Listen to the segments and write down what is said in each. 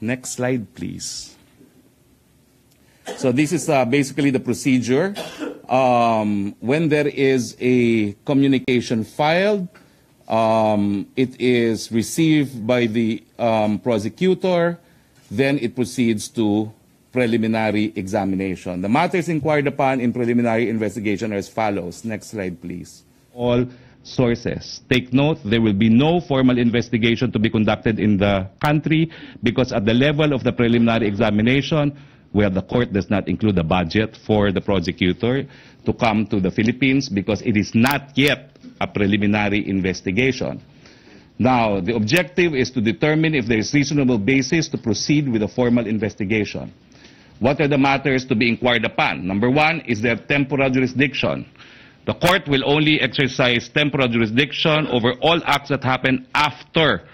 Next slide, please. So this is basically the procedure. When there is a communication filed, it is received by the prosecutor, then it proceeds to preliminary examination. The matters inquired upon in preliminary investigation are as follows. Next slide, please. All sources. Take note, there will be no formal investigation to be conducted in the country because at the level of the preliminary examination, where the court does not include the budget for the prosecutor to come to the Philippines because it is not yet a preliminary investigation. Now, the objective is to determine if there is reasonable basis to proceed with a formal investigation. What are the matters to be inquired upon? Number one, is there temporal jurisdiction? The court will only exercise temporal jurisdiction over all acts that happen after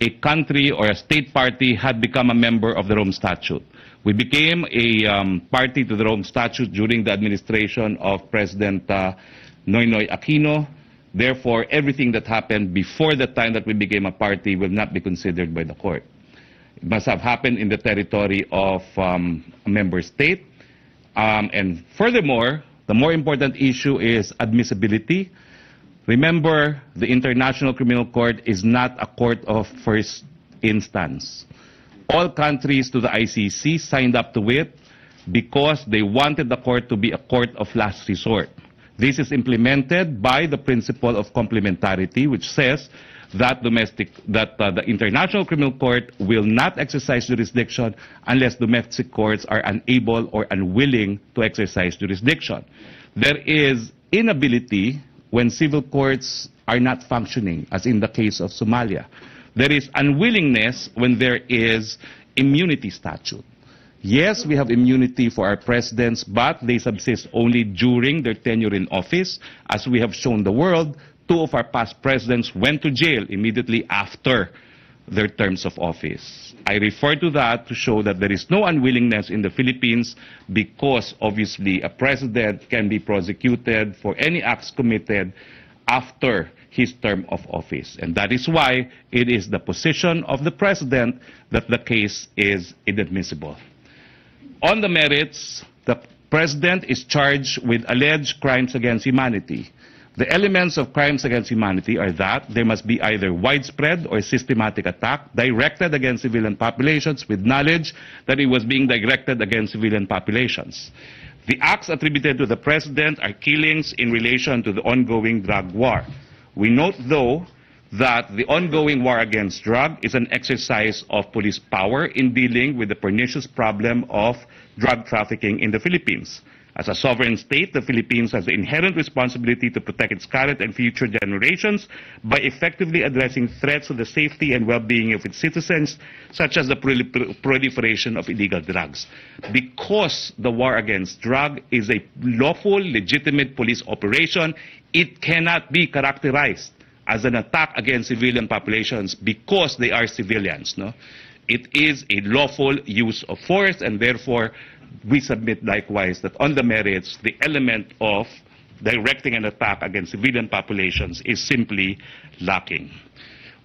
a country or a state party had become a member of the Rome Statute. We became a party to the Rome Statute during the administration of President Noynoy Aquino. Therefore, everything that happened before the time that we became a party will not be considered by the court. It must have happened in the territory of a member state. And furthermore, the more important issue is admissibility. Remember, the International Criminal Court is not a court of first instance. All countries to the ICC signed up to it because they wanted the court to be a court of last resort. This is implemented by the principle of complementarity, which says that the International Criminal Court will not exercise jurisdiction unless domestic courts are unable or unwilling to exercise jurisdiction. There is inability when civil courts are not functioning, as in the case of Somalia. There is unwillingness when there is immunity statute. Yes, we have immunity for our presidents, but they subsist only during their tenure in office. As we have shown the world, 2 of our past presidents went to jail immediately after their terms of office. I refer to that to show that there is no unwillingness in the Philippines because obviously a president can be prosecuted for any acts committed after his term of office. And that is why it is the position of the president that the case is inadmissible. On the merits, the president is charged with alleged crimes against humanity. The elements of crimes against humanity are that there must be either widespread or systematic attack directed against civilian populations with knowledge that it was being directed against civilian populations. The acts attributed to the president are killings in relation to the ongoing drug war. We note, though, that the ongoing war against drug is an exercise of police power in dealing with the pernicious problem of drug trafficking in the Philippines. As a sovereign state, the Philippines has the inherent responsibility to protect its current and future generations by effectively addressing threats to the safety and well-being of its citizens, such as the proliferation of illegal drugs. Because the war against drug is a lawful, legitimate police operation, it cannot be characterized as an attack against civilian populations because they are civilians. No? It is a lawful use of force, and therefore we submit likewise that on the merits, the element of directing an attack against civilian populations is simply lacking.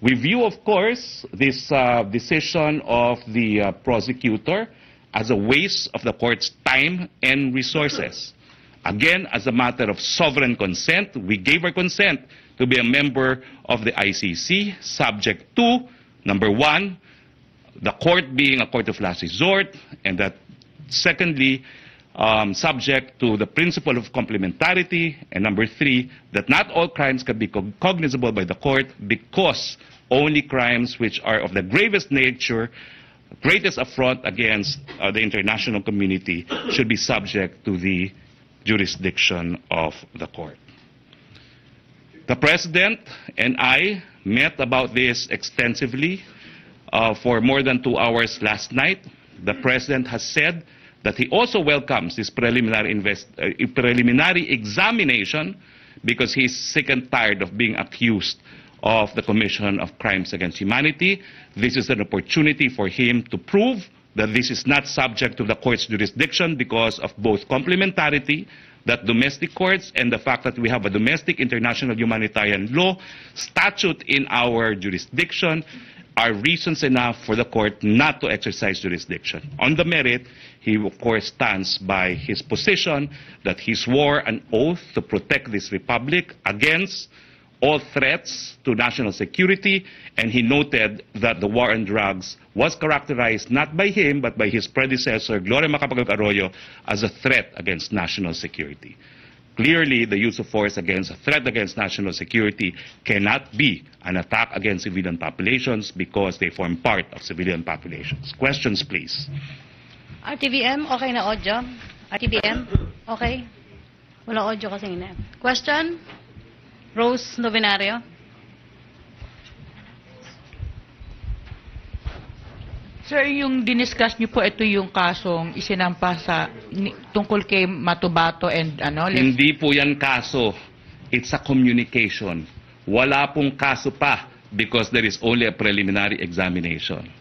We view, of course, this decision of the prosecutor as a waste of the court's time and resources. Again, as a matter of sovereign consent, we gave our consent to be a member of the ICC, subject to, number one, the court being a court of last resort, and that secondly, subject to the principle of complementarity, and number three, that not all crimes can be cognizable by the court because only crimes which are of the gravest nature, greatest affront against the international community should be subject to the jurisdiction of the court. The President and I met about this extensively for more than 2 hours last night. The President has said that he also welcomes this preliminary examination because he's sick and tired of being accused of the commission of crimes against humanity. This is an opportunity for him to prove that this is not subject to the court's jurisdiction because of both complementarity, that domestic courts, and the fact that we have a domestic international humanitarian law statute in our jurisdiction, are reasons enough for the court not to exercise jurisdiction. On the merit, he of course stands by his position that he swore an oath to protect this republic against all threats to national security, and he noted that the war on drugs was characterized not by him but by his predecessor, Gloria Macapagal-Arroyo, as a threat against national security. Clearly, the use of force against a threat against national security cannot be an attack against civilian populations because they form part of civilian populations. Questions, please. RTVM, okay na audio? RTVM, okay? Wala audio kasi na. Question? Rose Novenario. Sir, yung diniscuss niyo po, ito yung kasong isinampa sa tungkol kay Matubato and ano? Hindi po yan kaso. It's a communication. Wala pong kaso pa because there is only a preliminary examination.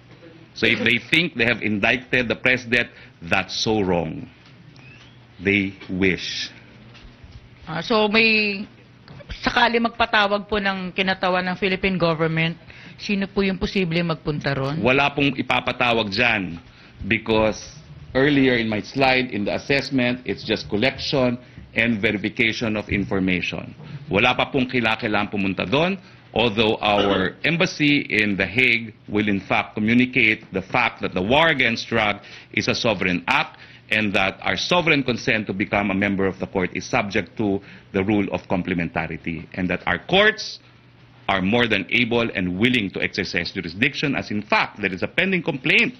So if they think they have indicted the president, that's so wrong. They wish. So may sakali magpatawag po ng kinatawan ng Philippine government, sino po yung posible magpunta ron? Wala pong ipapatawag dyan because earlier in my slide, in the assessment, it's just collection and verification of information. Wala pa pong kailangan pumunta doon, although our embassy in The Hague will in fact communicate the fact that the war against drug is a sovereign act and that our sovereign consent to become a member of the court is subject to the rule of complementarity, and that our courts are more than able and willing to exercise jurisdiction, as in fact there is a pending complaint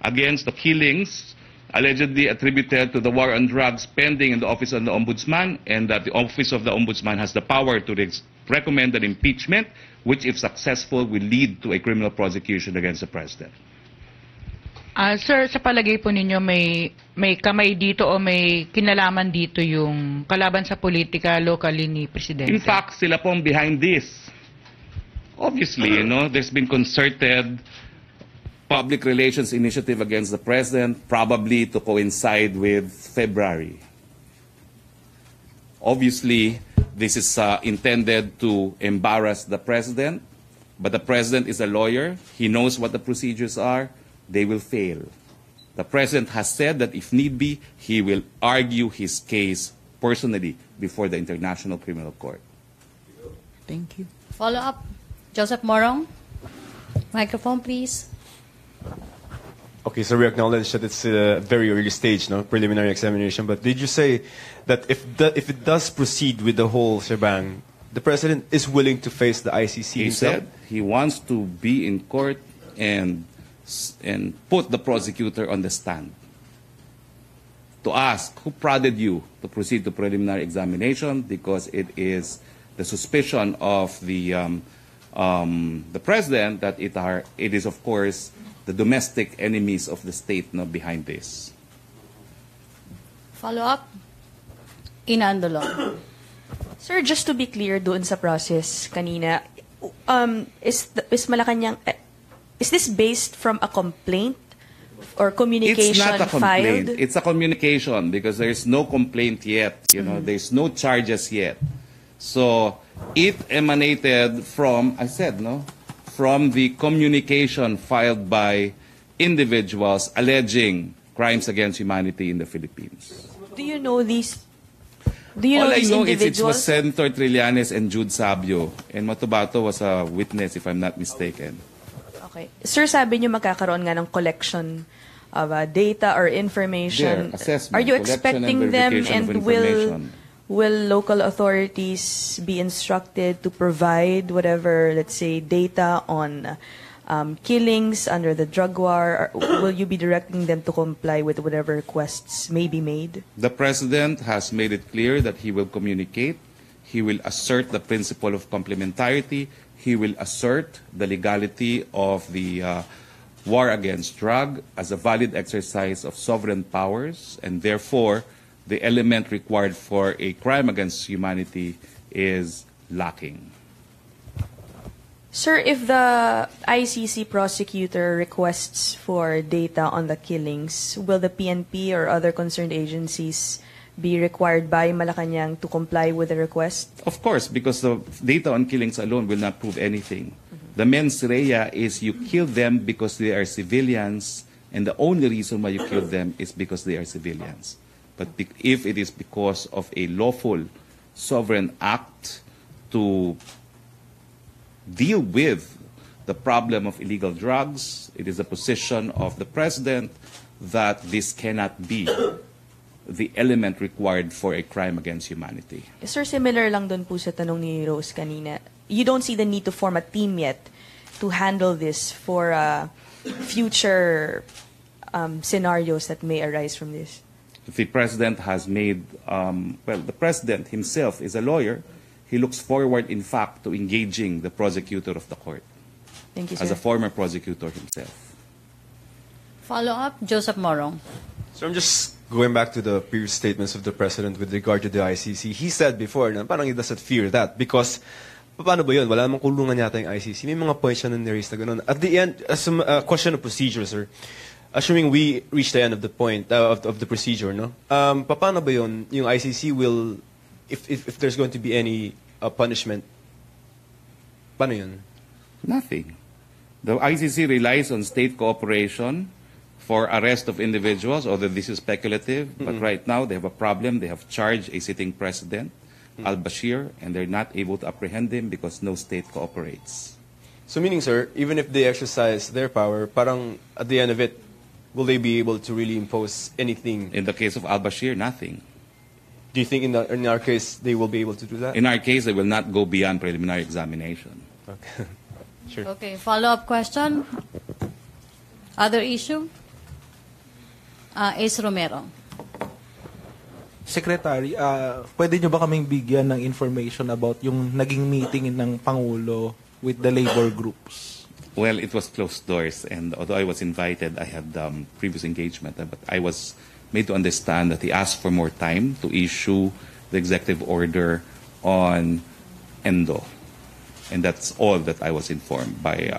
against the killings allegedly attributed to the war on drugs pending in the Office of the Ombudsman, and that the Office of the Ombudsman has the power to recommend an impeachment, which if successful will lead to a criminal prosecution against the President. Sir, sa palagay po ninyo, may kamay dito o may kinalaman dito yung kalaban sa politika locally ni Presidente? In fact, sila pong behind this. Obviously, there's been concerted Public relations initiative against the President, probably to coincide with February. Obviously, this is intended to embarrass the President, but the President is a lawyer. He knows what the procedures are. They will fail. The President has said that if need be, he will argue his case personally before the International Criminal Court. Thank you. Follow up. Joseph Morong. Microphone, please. Okay, so we acknowledge that it's a very early stage, preliminary examination. But did you say that if it does proceed with the whole shebang, the President is willing to face the ICC He himself? said he wants to be in court and put the prosecutor on the stand to ask who prodded you to proceed to preliminary examination, because it is the suspicion of the President that it is of course the domestic enemies of the state behind this. Follow up. Inandolo. Sir, just to be clear doon sa process kanina, is Malacanang, is this based from a complaint or communication It's not a complaint. filed? It's a communication because there's no complaint yet. There's no charges yet. So it emanated from, I said, from the communication filed by individuals alleging crimes against humanity in the Philippines. Do you know these? Do you All know I these know is it individuals? was Senator Trillanes and Jude Sabio, and Matubato was a witness, if I'm not mistaken. Okay. Sir, sabi niyo magkakaroon nga ng collection of data or information. There, assessment, Are you collection expecting and them, verification of and information. will local authorities be instructed to provide whatever, let's say, data on killings under the drug war? Or will you be directing them to comply with whatever requests may be made? The President has made it clear that he will communicate. He will assert the principle of complementarity. He will assert the legality of the war against drug as a valid exercise of sovereign powers, and therefore the element required for a crime against humanity is lacking. Sir, if the ICC prosecutor requests for data on the killings, will the PNP or other concerned agencies be required by Malacanang to comply with the request? Of course, because the data on killings alone will not prove anything. The mens rea is you kill them because they are civilians, and the only reason why you kill them is because they are civilians. But if it is because of a lawful sovereign act to deal with the problem of illegal drugs, it is the position of the President that this cannot be the element required for a crime against humanity. Sir, similar lang dun po sa tanong ni Rose kanina. You don't see the need to form a team yet to handle this for future scenarios that may arise from this? The President has made, the President himself is a lawyer. He looks forward, in fact, to engaging the prosecutor of the court. Thank you, sir. As a former prosecutor himself. Follow-up, Joseph Morong. So I'm just going back to the previous statements of the President with regard to the ICC. He said before na parang he doesn't fear that because paano ba yun? Wala namang kulungan yata yung ICC. May mga points siya na niraise na ganun. At the end, as a question of procedure, sir, assuming we reach the end of the point, of the procedure, no? Paano ba yun? Yung ICC will, if there's going to be any punishment, paano yun? Nothing. The ICC relies on state cooperation for arrest of individuals, although this is speculative. But right now, they have a problem. They have charged a sitting president, al-Bashir, and they're not able to apprehend him because no state cooperates. So meaning, sir, even if they exercise their power, parang at the end of it, will they be able to really impose anything? In the case of al-Bashir, nothing. Do you think in our case, they will be able to do that? In our case, they will not go beyond preliminary examination. Okay. Sure. Okay, follow-up question. Other issue? Ace Romero. Secretary, pwede nyo ba kaming bigyan ng information about yung naging meeting ng Pangulo with the labor groups? Well, it was closed doors, and although I was invited, I had previous engagement, but I was made to understand that he asked for more time to issue the executive order on ENDO. And that's all that I was informed by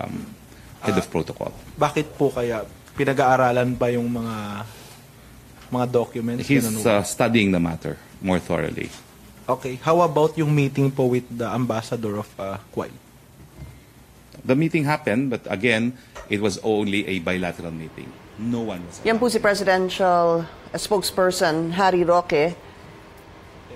head of protocol. Bakit po kaya pinag-aaralan pa yung mga documents? He's studying the matter more thoroughly. Okay. How about yung meeting po with the ambassador of Kuwait? The meeting happened, but again, it was only a bilateral meeting. No one was. Yan po si Presidential Spokesperson Harry Roque.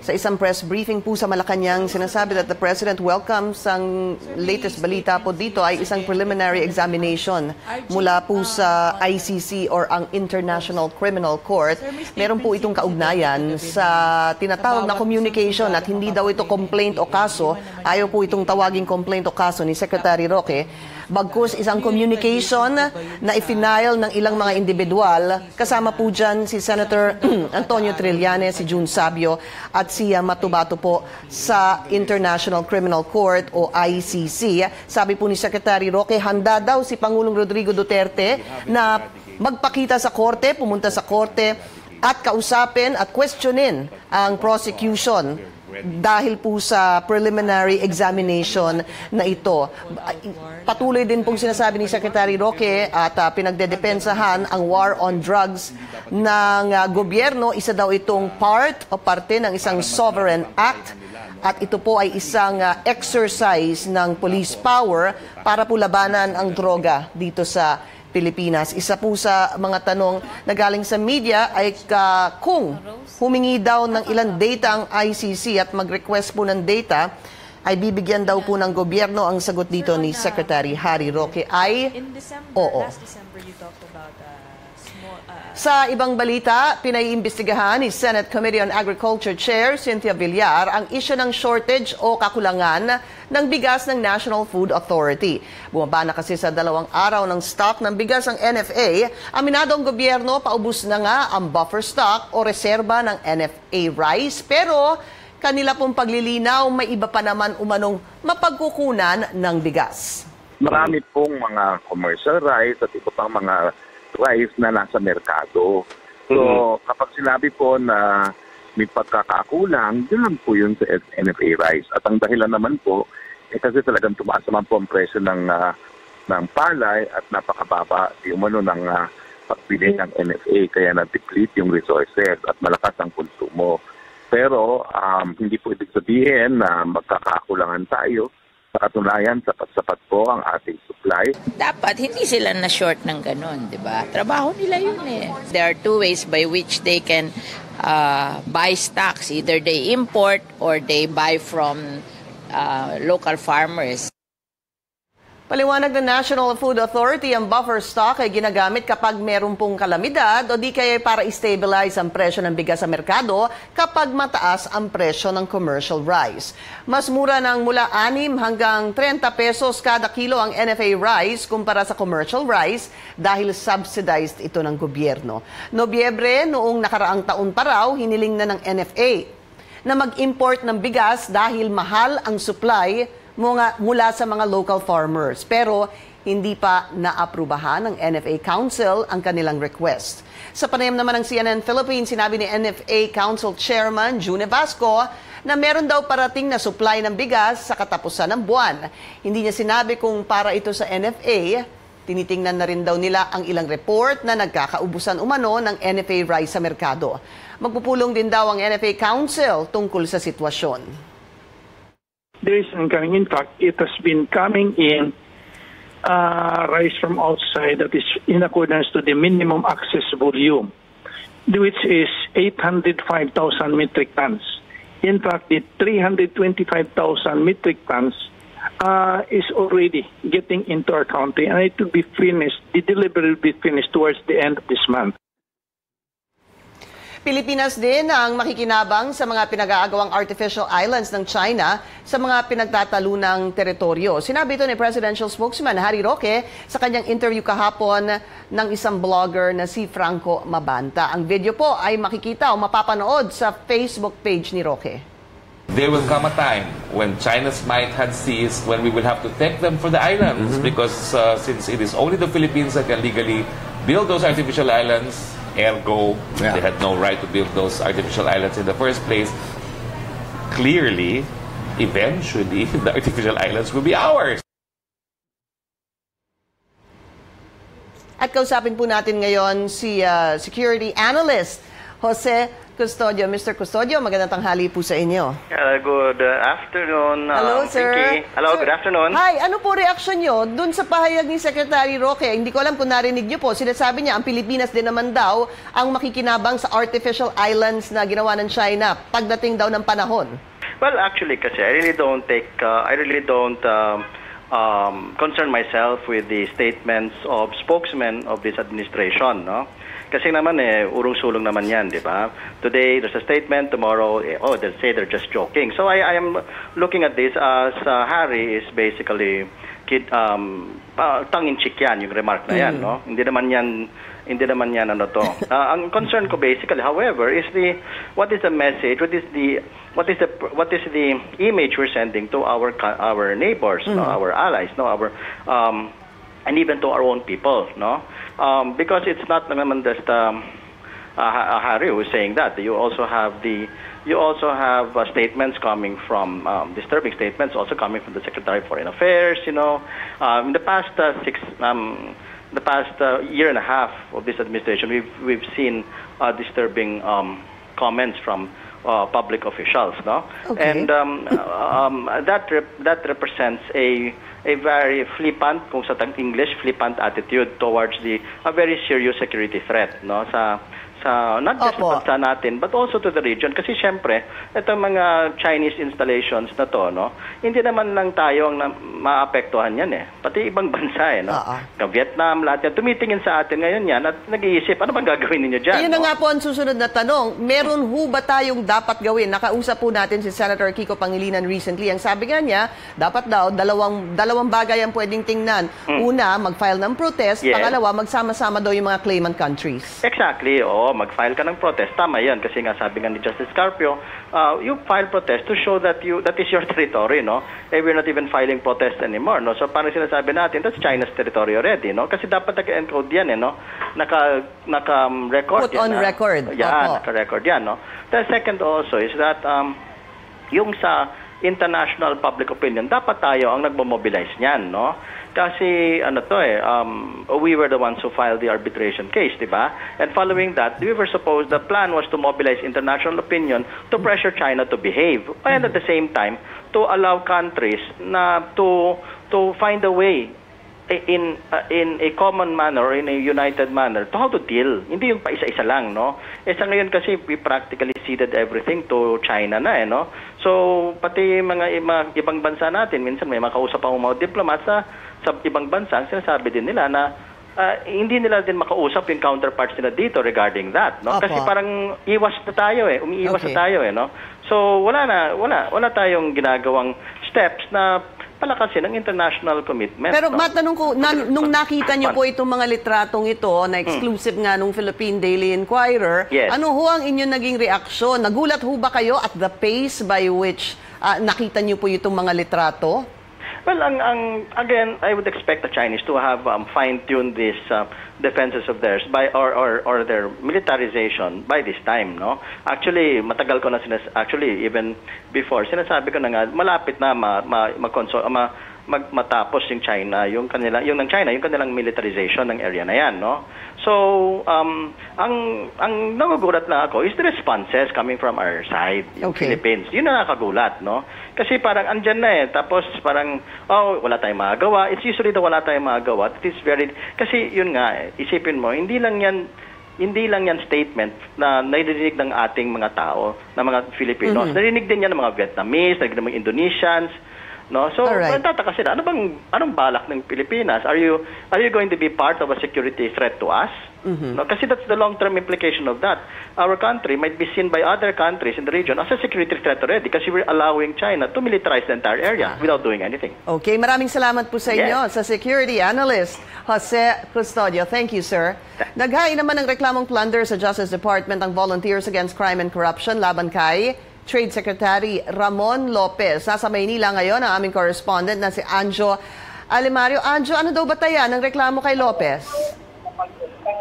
Sa isang press briefing po sa Malacanang, sinasabi that the President welcomes ang latest balita po dito ay isang preliminary examination mula po sa ICC or ang International Criminal Court. Meron po itong kaugnayan sa tinatawag na communication at hindi daw ito complaint o kaso. Ayaw po itong tawaging complaint o kaso ni Secretary Roque. Bagkus isang communication na ifinail ng ilang mga individual. Kasama po dyan si Senator Antonio Trillanes, si June Sabio at si Matubato po sa International Criminal Court o ICC. Sabi po ni Secretary Roque, handa daw si Pangulong Rodrigo Duterte na magpakita sa korte, pumunta sa korte at kausapin at questionin ang prosecution dahil po sa preliminary examination na ito. Patuloy din pong sinasabi ni Secretary Roque at pinagdedepensahan ang war on drugs ng gobyerno. Isa daw itong parte ng isang sovereign act at ito po ay isang exercise ng police power para po labanan ang droga dito sa Pilipinas. Isa po sa mga tanong na galing sa media ay kung humingi daw ng ilang data ang ICC at mag-request po ng data, ay bibigyan daw po ng gobyerno. Ang sagot dito ni Secretary Harry Roque ay oo. Last December, you talked about Sa ibang balita, pinaiimbestigahan ni Senate Committee on Agriculture Chair Cynthia Villar ang issue ng shortage o kakulangan ng bigas ng National Food Authority. Bumaba na kasi sa 2 araw ng stock ng bigas ng NFA. Aminado ang gobyerno, paubos na nga ang buffer stock o reserba ng NFA rice. Pero kanila pong paglilinaw, may iba pa naman umanong mapagkukunan ng bigas. Marami pong mga commercial rice at iba pang mga rice na nasa merkado. So, kapag sinabi po na may pagkakakulang, yun lang po yun sa NFA rice. At ang dahilan naman po, kasi talagang tumaas naman po ang presyo ng palay at napakababa di umano ng pagbili ng NFA, kaya na-deplete yung resources at malakas ang konsumo. Pero, hindi po ibig sabihin na magkakakulangan tayo Sa katunayan, sapat-sapat po ang ating supply. Dapat hindi sila na-short ng ganun, di ba? Trabaho nila yun eh. There are two ways by which they can buy stocks. Either they import or they buy from local farmers. Paliwanag ng National Food Authority, ang buffer stock ay ginagamit kapag meron pong kalamidad o di kaya para i-stabilize ang presyo ng bigas sa merkado kapag mataas ang presyo ng commercial rice. Mas mura ng mula 6 hanggang 30 pesos kada kilo ang NFA rice kumpara sa commercial rice dahil subsidized ito ng gobyerno. Nobyembre noong nakaraang taon pa raw, hiniling na ng NFA na mag-import ng bigas dahil mahal ang supply mula sa mga local farmers. Pero hindi pa naaprubahan ng NFA Council ang kanilang request. Sa panayam naman ng CNN Philippines, sinabi ni NFA Council Chairman June Vasco na meron daw parating na supply ng bigas sa katapusan ng buwan. Hindi niya sinabi kung para ito sa NFA. Tinitingnan na rin daw nila ang ilang report na nagkakaubusan umano ng NFA rice sa merkado. Magpupulong din daw ang NFA Council tungkol sa sitwasyon. There is incoming. In fact, it has been coming in rice from outside that is in accordance to the minimum access volume, which is 805,000 metric tons. In fact, the 325,000 metric tons is already getting into our country, and it will be finished. The delivery will be finished towards the end of this month. Pilipinas din ang makikinabang sa mga pinag-aagawang artificial islands ng China sa mga pinagtatalunang teritoryo. Sinabi ito ni Presidential Spokesman Harry Roque sa kanyang interview kahapon ng isang blogger na si Franco Mabanta. Ang video po ay makikita o mapapanood sa Facebook page ni Roque. There will come a time when China's might had ceased, when we will have to thank them for the islands, because since it is only the Philippines that can legally build those artificial islands, ergo, they had no right to build those artificial islands in the first place. Clearly, eventually, the artificial islands will be ours. At kausapin po natin ngayon si security analyst, Jose Custodio. Mr. Custodio, magandang tanghali po sa inyo. Good afternoon. Hello, sir. Vicky. Hello, sir, good afternoon. Hi, ano po reaksyon nyo dun sa pahayag ni Secretary Roque? Hindi ko alam kung narinig nyo po. Sinasabi niya, ang Pilipinas din naman daw ang makikinabang sa artificial islands na ginawa ng China pagdating daw ng panahon. Well, actually, kasi I really don't concern myself with the statements of spokesmen of this administration, no? Kasi naman urong-sulong naman yan, di ba? Today, there's a statement. Tomorrow, they'll say they're just joking. So I am looking at this as Harry is basically tongue-in-cheek yan, yung remark na yan, no? Hindi naman yan ano to. Ang concern ko basically, however, is what is the message? What is the image we're sending to our neighbors, no? Our allies, no? And even to our own people, no? Because it's not naman just Harry who is saying that. You also have statements coming from disturbing statements also coming from the Secretary of Foreign Affairs. You know, in the past year and a half of this administration, we've seen disturbing comments from public officials, no? Okay. And that represents a very flippant, kung sa English, flippant attitude towards a very serious security threat, no? Not just sa bansa natin, but also to the region. Kasi syempre, itong mga Chinese installations na to, no? Hindi naman lang tayo ang maapektuhan yan Pati ibang bansa no? Vietnam, lahat yan. Tumitingin sa atin ngayon yan at nag-iisip, ano bang gagawin ninyo dyan? Ayun na nga po ang susunod na tanong. Meron ho ba tayong dapat gawin? Nakausap po natin si Senator Kiko Pangilinan recently. Ang sabi nga niya, dapat daw, dalawang bagay ang pwedeng tingnan. Una, mag-file ng protest. Yes. Pangalawa, magsama-sama daw yung mga claimant countries. Exactly, mag-file ka ng protest. Tama yan. Kasi nga sabi nga ni Justice Carpio, you file protest to show that is your territory, no? We're not even filing protest anymore, no? So parang sinasabi natin, that's China's territory already, no? Kasi dapat naka-encode yan, no? Naka-record yan. Put on record. Yeah, naka-record yan, no? The second also is that yung sa international public opinion, dapat tayo ang nagmo-mobilize niyan, no? Kasi we were the ones who filed the arbitration case, di ba? And following that, the plan was to mobilize international opinion to pressure China to behave, and at the same time to allow countries na to find a way in a common manner or in a united manner to how to deal. Hindi yung paisa-isa lang, no? Sa ngayon kasi we practically ceded everything to China na, no? So pati mga ibang bansa natin, minsan may makausap ang mga diplomat sa ibang bansa, sinasabi din nila na hindi nila din makausap yung counterparts nila dito regarding that, no? Kasi parang iwas na tayo umiiwas na tayo no? So wala tayong ginagawang steps na palakasin ang international commitment. Pero no? matanong ko, nung nakita niyo po itong mga litratong ito na exclusive nga nung Philippine Daily Inquirer, Yes. ano ho ang inyong naging reaksyon? Nagulat ho ba kayo at the pace by which nakita niyo po itong mga litrato? Well, again, I would expect the Chinese to have fine-tuned these defenses of theirs by or their militarization by this time, no? Actually, matagal ko na actually even before sinasabi ko na nga malapit na matapos yung China, yung ng China, yung kanilang militarization ng area na yan, no? So, ang nagugulat na ako is the responses coming from our side, yung Philippines. Yun na nakakagulat, no? Kasi parang andyan na tapos parang, wala tayong magagawa. It's usually wala tayong magagawa. It is kasi yun nga, isipin mo, hindi lang yan statement na narinig ng ating mga tao, na mga Filipinos. Narinig din yan ng mga Vietnamese, narinig ng mga Indonesians, no? So, tataka sila, anong balak ng Pilipinas? Are you going to be part of a security threat to us? No? Kasi that's the long-term implication of that. Our country might be seen by other countries in the region as a security threat already kasi we're allowing China to militarize the entire area without doing anything. Okay, maraming salamat po sa inyo, sa security analyst, Jose Custodio. Thank you, sir. Naghain naman ng reklamong plunder sa Justice Department ang Volunteers Against Crime and Corruption laban kay Trade Secretary Ramon Lopez. Nasa Maynila ngayon ang aming correspondent na si Anjo Alimario. Anjo, ano daw batayan ng reklamo kay Lopez?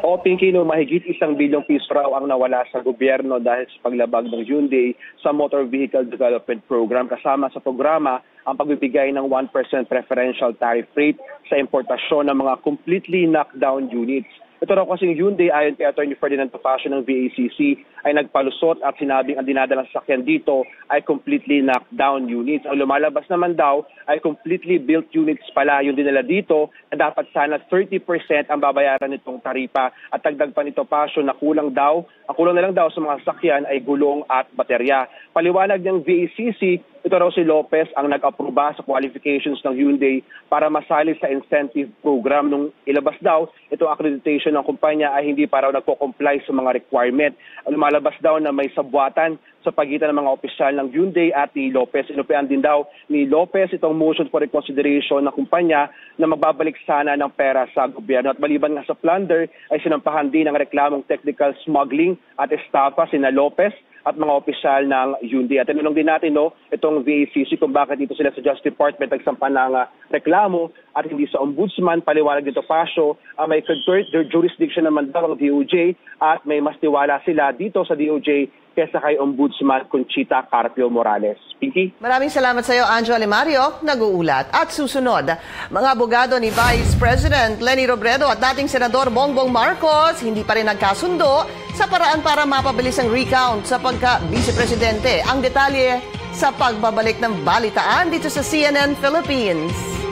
Pinky, mahigit 1 bilyong piso raw ang nawala sa gobyerno dahil sa paglabag ng Hyundai sa Motor Vehicle Development Program. Kasama sa programa ang pagbibigay ng 1% preferential tariff rate sa importasyon ng mga completely knockdown units. Ito raw kasing Hyundai, ayon kay Atty. Ferdinand Topacio ng VACC, ay nagpalusot at sinabing ang dinadalang sasakyan dito ay completely knocked down units. Ang lumalabas naman daw ay completely built units pala yung dinala dito na dapat sana 30% ang babayaran nitong taripa. At dagdag pa ni Topacio na kulang na lang daw sa mga sasakyan ay gulong at baterya. Paliwanag ng VACC, ito raw si Lopez ang nag-aproba sa qualifications ng Hyundai para masali sa incentive program. Nung ilabas daw, itong accreditation ng kumpanya ay hindi pa raw nagko-comply sa mga requirement. Lumalabas daw na may sabwatan sa pagitan ng mga opisyal ng Hyundai at ni Lopez. Inupian din daw ni Lopez itong motion for reconsideration ng kumpanya na magbabalik sana ng pera sa gobyerno. At maliban nga sa plunder, ay sinampahan din ang reklamong technical smuggling at estafa sina Lopez at mga opisyal ng Hyundai. At tinanong din natin itong VACC kung bakit dito sila sa Justice Department nagsampa ng reklamo at hindi sa Ombudsman. Paliwanag dito Pasio, may concurrent jurisdiction naman daw ang DOJ at may mas tiwala sila dito sa DOJ kesa kay Ombudsman Conchita Carpio Morales. Pinky? Maraming salamat sa iyo, Anjo Alimario, nag-uulat. At susunod, mga abogado ni Vice President Leni Robredo at dating Senador Bongbong Marcos hindi pa rin nagkasundo sa paraan para mapabilis ang recount sa pagka-vice-presidente. Ang detalye sa pagbabalik ng balitaan dito sa CNN Philippines.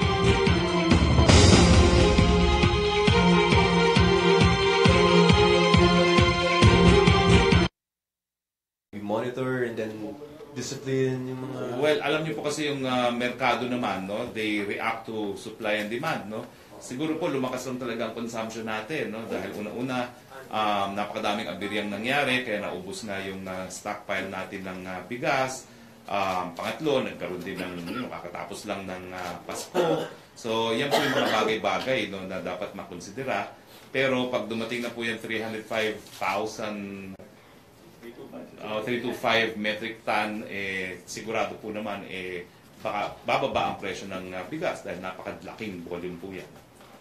Monitor and then discipline yung mga... Well, alam niyo po kasi yung merkado naman, no? They react to supply and demand, no? Siguro po lumakas lang talaga ang consumption natin, no? Dahil una-una, napakadaming abiryang nangyari, kaya naubos na yung stockpile natin ng bigas. Pangatlo, nagkaroon din ng kakatapos lang ng Pasko. So, yan po yung mga bagay-bagay, no, na dapat makonsidera. Pero pag dumating na po yung 305,000 325 metric ton, sigurado po naman baka bababa ang presyo ng bigas dahil napakalaking volume po yan.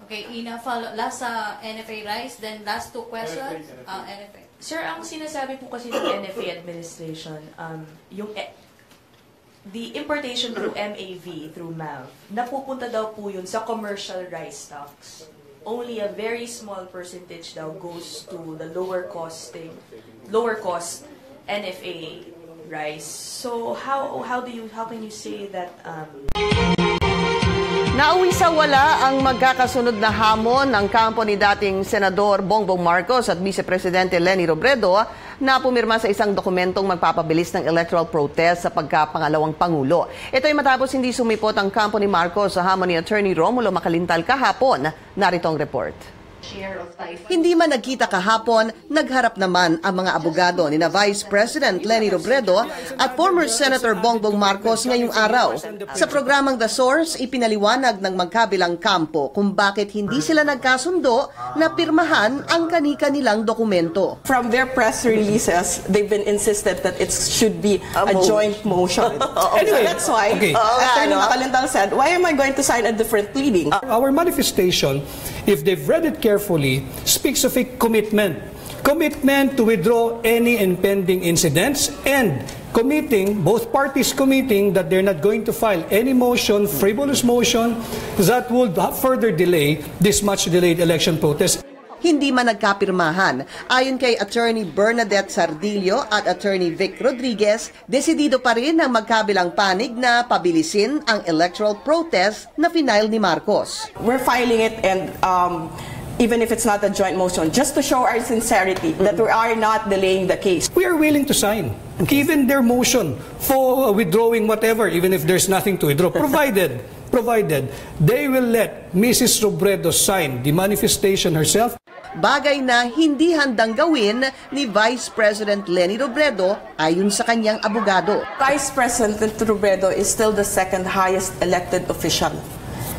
Okay, Ina, last NFA rice, then last two questions. NFA. Sir, ang sinasabi po kasi ng NFA administration, the importation through MAV, through MAV, napupunta daw po yun sa commercial rice stocks. Only a very small percentage daw goes to the lower cost NFA Rice. So how can you say that Nauwi sa wala ang magkakasunod na hamon ng kampo ni dating Senador Bongbong Marcos at Vice Presidente Leni Robredo na pumirma sa isang dokumentong magpapabilis ng electoral protest sa pagkapangalawang Pangulo. Ito ay matapos hindi sumipot ang kampo ni Marcos sa hamon ni Attorney Romulo Macalintal kahapon. Narito ang report. Hindi man nagkita kahapon, nagharap naman ang mga abogado ni na Vice President Leni Robredo at former Senator Bongbong Marcos ngayong araw. Sa programang The Source, ipinaliwanag ng magkabilang kampo kung bakit hindi sila nagkasundo na pirmahan ang kani-kanilang dokumento. From their press releases, they've been insisted that it should be a joint motion. Anyway, that's why Attorney Macalintal said, why am I going to sign a different pleading? Our manifestation, if they've read it carefully, speaks of a commitment to withdraw any impending incidents and both parties committing that they're not going to file any motion, frivolous motion, that would further delay this much delayed election protest. Hindi man nagkapirmahan. Ayon kay Attorney Bernadette Sardillo at Attorney Vic Rodriguez, desidido pa rin ang magkabilang panig na pabilisin ang electoral protest na final ni Marcos. We're filing it and even if it's not a joint motion, just to show our sincerity that we are not delaying the case. We are willing to sign, even their motion for withdrawing whatever, even if there's nothing to withdraw, provided they will let Mrs. Robredo sign the manifestation herself. Bagay na hindi handang gawin ni Vice President Leni Robredo ayon sa kanyang abogado. Vice President Robredo is still the second highest elected official.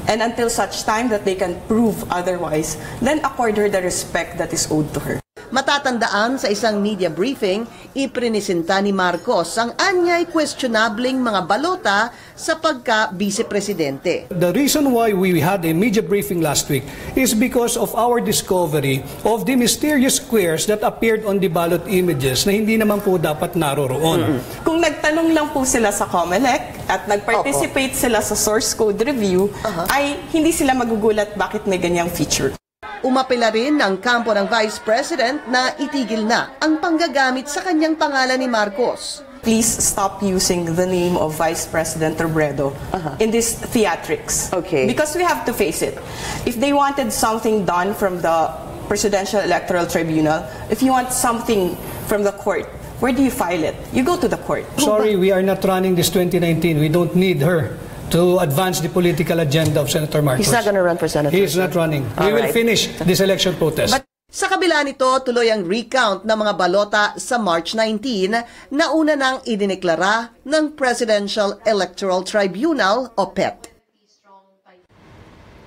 And until such time that they can prove otherwise, then accord her the respect that is owed to her. Matatandaan sa isang media briefing, iprinisenta ni Marcos ang anyay questionabling mga balota sa pagka-vice-presidente. The reason why we had a media briefing last week is because of our discovery of the mysterious squares that appeared on the ballot images na hindi naman po dapat naroroon. Kung nagtanong lang po sila sa COMELEC at nag-participate sila sa source code review, ay hindi sila magugulat bakit may ganyang feature. Umapela rin ng kampo ng Vice President na itigil na ang panggagamit sa kanyang pangalan ni Marcos. Please stop using the name of Vice President Robredo in this theatrics. Okay. Because we have to face it. If they wanted something done from the Presidential Electoral Tribunal, if you want something from the court, where do you file it? You go to the court. Sorry, we are not running this 2019. We don't need her to advance the political agenda of Senator Marcos. He's not going to run for Senator. He is not running. We will finish this election protest. But sa kabila nito, tuloy ang recount ng mga balota sa March 19 na una nang idineklara ng Presidential Electoral Tribunal o PET.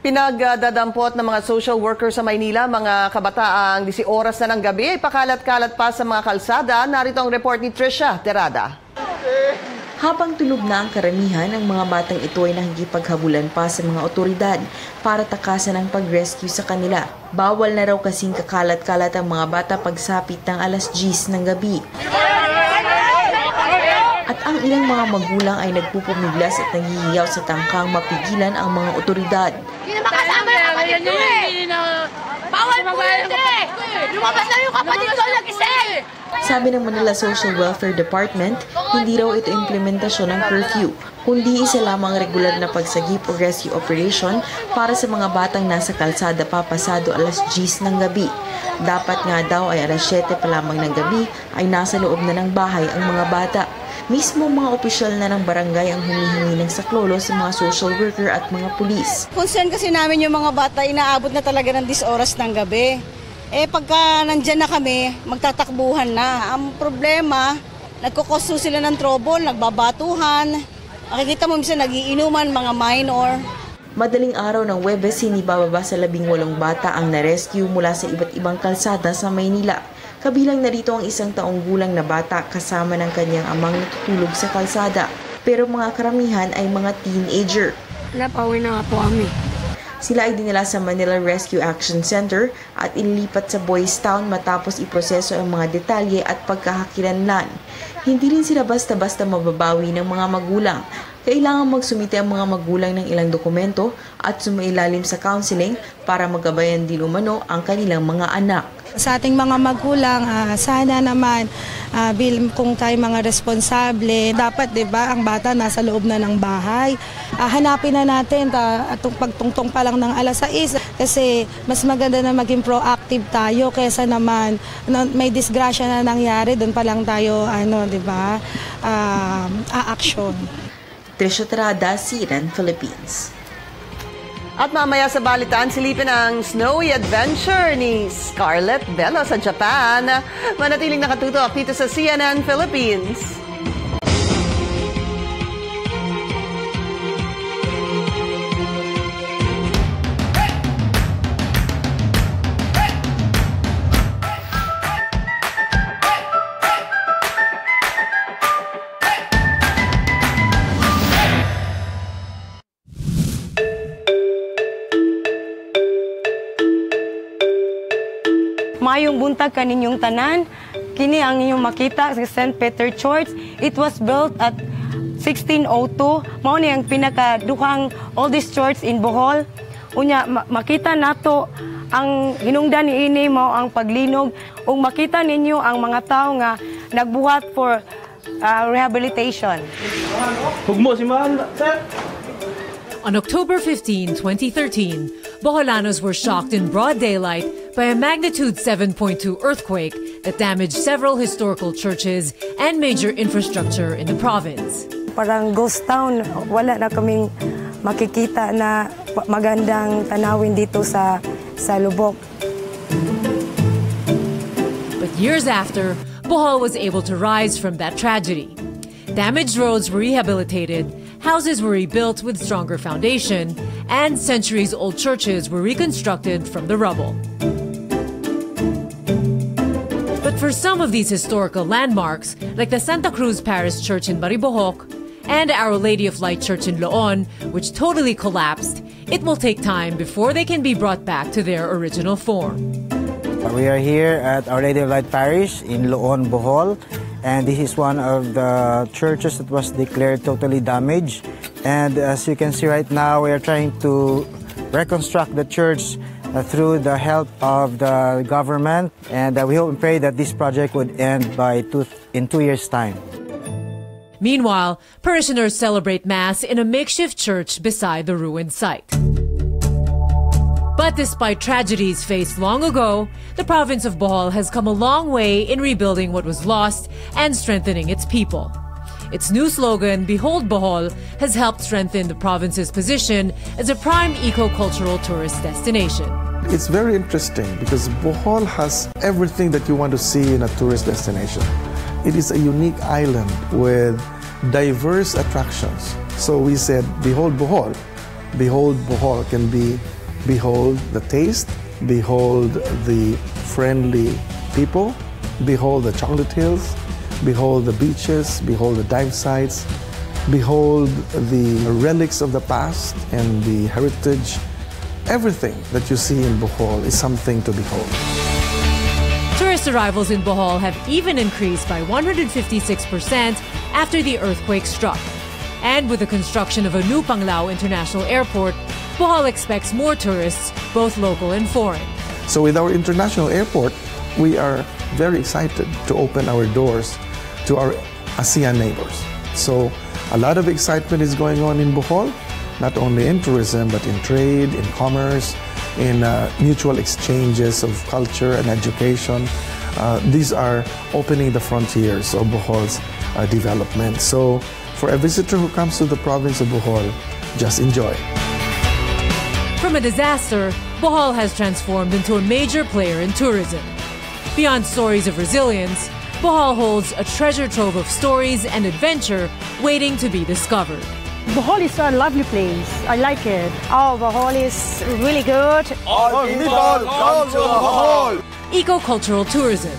Pinagdadampot ng mga social worker sa Maynila, mga kabataang 10 oras na ng gabi ay pakalat-kalat pa sa mga kalsada. Narito ang report ni Trisha Terada. Habang tulog na ang karamihan, ang mga batang ito ay nakikipaghabulan pa sa mga otoridad para takasan ang pag-rescue sa kanila. Bawal na raw kasing kakalat-kalat ang mga bata pagsapit ng alas 10 ng gabi. At ang ilang mga magulang ay nagpupumiglas at nanghihiyaw sa tangkang mapigilan ang mga otoridad. Hindi na makasama yung kapatid ko eh! Bawal po yun eh! Lumabas na yung kapatid ko nag-isip! Sabi ng Manila Social Welfare Department, hindi raw ito implementasyon ng curfew, kundi isa lamang regular na pagsagip o rescue operation para sa mga batang nasa kalsada papasado alas 10 ng gabi. Dapat nga daw ay alas 7 pa lamang ng gabi ay nasa loob na ng bahay ang mga bata. Mismo mga opisyal na ng barangay ang humihingi ng saklolo sa mga social worker at mga pulis. Concern kasi namin yung mga bata, inaabot na talaga ng 10 oras ng gabi. Pagka nandyan na kami, magtatakbuhan na. Ang problema, nagkukosto sila ng trouble, nagbabatuhan. Makikita mo minsan nagiinuman, mga minor. Madaling araw ng Huwebes, sinibababa sa 18 bata ang na-rescue mula sa iba't ibang kalsada sa Maynila. Kabilang narito ang 1 taong gulang na bata kasama ng kanyang amang natutulog sa kalsada. Pero mga karamihan ay mga teenager. Napauwi na nga po kami. Sila ay dinala sa Manila Rescue Action Center at inilipat sa Boys Town matapos iproseso ang mga detalye at pagkakakilanlan. Hindi rin sila basta-basta mababawi ng mga magulang. Kailangan magsumite ang mga magulang ng ilang dokumento at sumailalim sa counseling para magabayan din umano ang kanilang mga anak. Sa ating mga magulang, sana naman bilang kung tayo mga responsable, dapat 'di ba ang bata nasa loob na ng bahay. Hanapin na natin pagtungtong pa lang ng alas 6 kasi mas maganda na maging proactive tayo kaysa naman may disgrasya na nangyari doon pa lang tayo 'di ba? Aaksyon. Trisha Terada, CNN Philippines. At mamaya sa balitaan, silipin ang snowy adventure ni Scarlett Bello sa Japan. Manatiling nakatutok dito sa CNN Philippines. Mayong buntag kaninyong tanan, kini ang inyong makita sa St. Peter Church. It was built at 1602. Mao ni ang pinakaduhang oldest church in Bohol. Unya makita nato ang hinungdan niini mao ang paglinog ug makita ninyo ang mga tawo nga nagbuhat for rehabilitation. Hugmo si Mahal, sir. On October 15, 2013, Boholanos were shocked in broad daylight by a magnitude 7.2 earthquake that damaged several historical churches and major infrastructure in the province. Parang ghost town, wala na kaming makikita na magandang tanawin dito sa lubok. But years after, Bohol was able to rise from that tragedy. Damaged roads were rehabilitated, houses were rebuilt with stronger foundation, and centuries-old churches were reconstructed from the rubble. But for some of these historical landmarks, like the Santa Cruz Parish Church in Maribojoc and Our Lady of Light Church in Loon, which totally collapsed, it will take time before they can be brought back to their original form. We are here at Our Lady of Light Parish in Loon, Bohol, and this is one of the churches that was declared totally damaged. And as you can see right now, we are trying to reconstruct the church through the help of the government, and we hope and pray that this project would end in 2 years' time. Meanwhile, parishioners celebrate Mass in a makeshift church beside the ruined site. But despite tragedies faced long ago, the province of Bohol has come a long way in rebuilding what was lost and strengthening its people. Its new slogan, Behold Bohol, has helped strengthen the province's position as a prime eco-cultural tourist destination. It's very interesting because Bohol has everything that you want to see in a tourist destination. It is a unique island with diverse attractions. So we said, Behold Bohol. Behold Bohol can be behold the taste, behold the friendly people, behold the chocolate hills, behold the beaches, behold the dive sites, behold the relics of the past and the heritage. Everything that you see in Bohol is something to behold. Tourist arrivals in Bohol have even increased by 156% after the earthquake struck. And with the construction of a new Panglao International Airport, Bohol expects more tourists, both local and foreign. So with our international airport, we are very excited to open our doors to our ASEAN neighbors. So a lot of excitement is going on in Bohol, not only in tourism, but in trade, in commerce, in mutual exchanges of culture and education. These are opening the frontiers of Bohol's development. So for a visitor who comes to the province of Bohol, just enjoy. From a disaster, Bohol has transformed into a major player in tourism. Beyond stories of resilience, Bohol holds a treasure trove of stories and adventure waiting to be discovered. Bohol is a lovely place. I like it. Oh, Bohol is really good. All people come to Bohol! Eco-cultural tourism.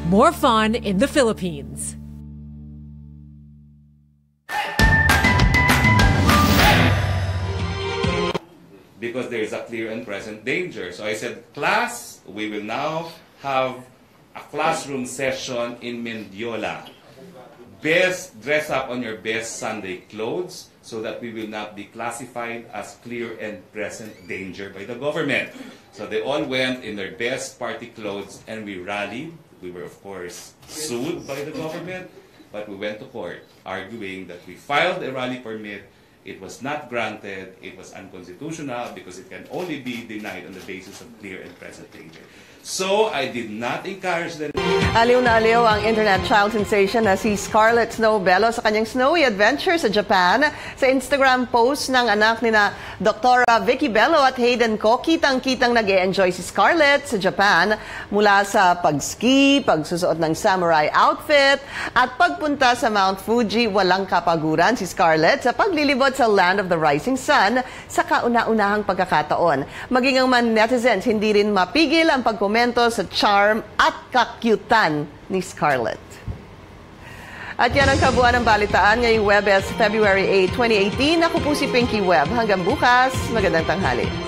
More fun in the Philippines. Because there is a clear and present danger. So I said, class, we will now have a classroom session in Mendiola. Best dress up on your best Sunday clothes so that we will not be classified as clear and present danger by the government. So they all went in their best party clothes and we rallied. We were, of course, sued by the government, but we went to court arguing that we filed a rally permit. It was not granted. It was unconstitutional because it can only be denied on the basis of clear and present danger. So I did not encourage them. Aliw na aliw ang internet child sensation na si Scarlett Snow Bello sa kanyang snowy adventure sa Japan. Sa Instagram post ng anak ni na Dr. Vicky Bello at Hayden ko, kitang-kitang nag-e-enjoy si Scarlett sa Japan mula sa pag-ski, pagsusuot ng samurai outfit, at pagpunta sa Mount Fuji. Walang kapaguran si Scarlett sa paglilibot sa Land of the Rising Sun sa kauna-unahang pagkakataon. Maging ang mga netizens, hindi rin mapigil ang pagkomento sa charm at kakyutan ni Scarlett. At yan ang kabuuan ng balitaan ngayong Webes, February 8, 2018. Ako po si Pinky Webb. Hanggang bukas, magandang tanghali.